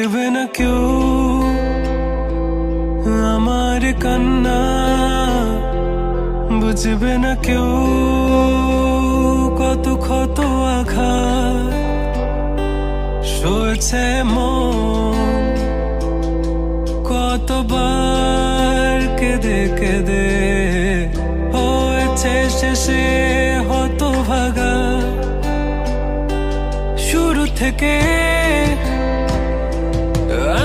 দেখবে না কেউ আমার কান্না, বুঝবে না কেউ কত ক্ষত আঘাত সয়েছে মন, কতবার কেঁদে কেঁদে হয়েছে শেষে হতভাগা। শুরু থেকে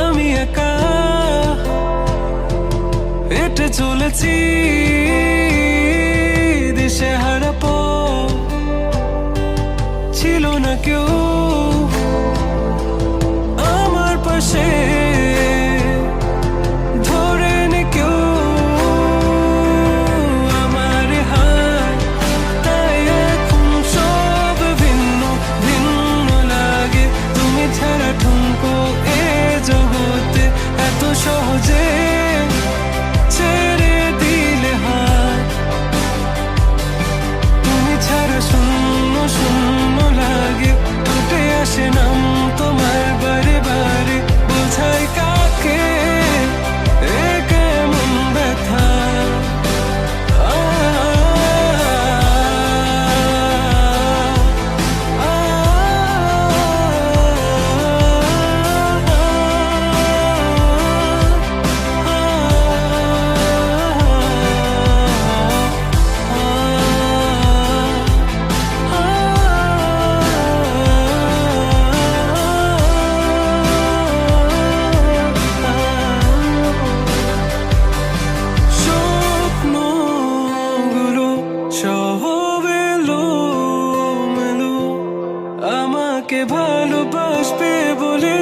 আমি একা হেঁটে চলেছি দিশেহারা পথ, ছিল না কেউ আমার পাশে ধরে নে কেউ আমার হাত, তাই এখন সব ভিন্ন ভিন্ন লাগে। তুমি ছাড়া ঠুনকো এ জগতে এত সহজে ছেড়ে দিলে হাত, তুমি ছাড়া শূন্য শূন্য লাগে। উঠে আসে নাম তোমার বারে বারে, বোঝাই কাকে এ কেমন ব্যথা। স্বপ্নগুলো সব এলোমেলো, আমাকে ভালোবাসবে বলে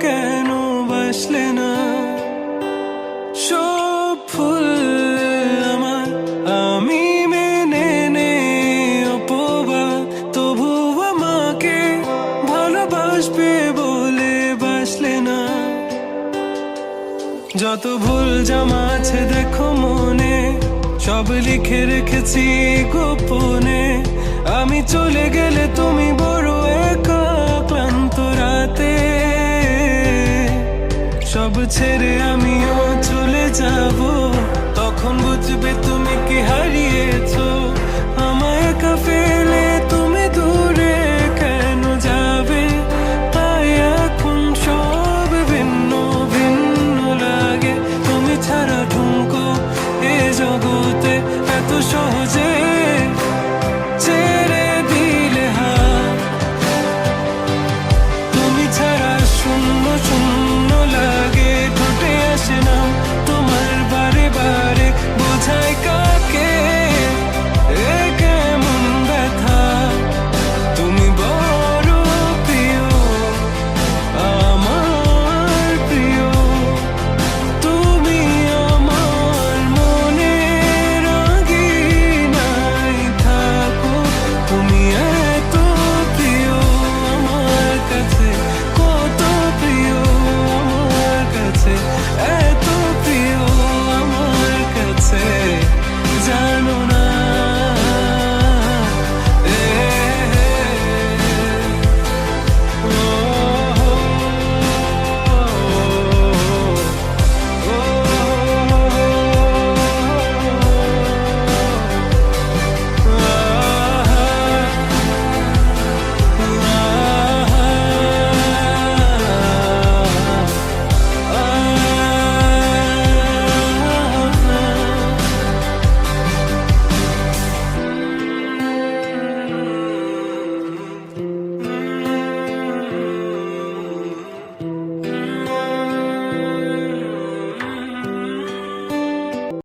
কেন বাসলে না। সব ভুল আমার, আমি মেনে নে অপবাদ, তবু আমাকে ভালোবাসবে বলে বাসলে না। যত ভুল জমা আছে দেখো মনে, সব লিখে রেখেছি গোপনে। আমি চলে গেলে তুমি বড় একা ক্লান্ত রাতে, সব ছেড়ে আমিও চলে যাব, তখন বুঝবে তুমি কি হারিয়েছো। আমায় একা ফেলে তুমি দূরে কেন যাবে, তাই এখন সব ভিন্ন ভিন্ন লাগে। তুমি ছাড়া ঠুনকো এ জগতে এত সহজ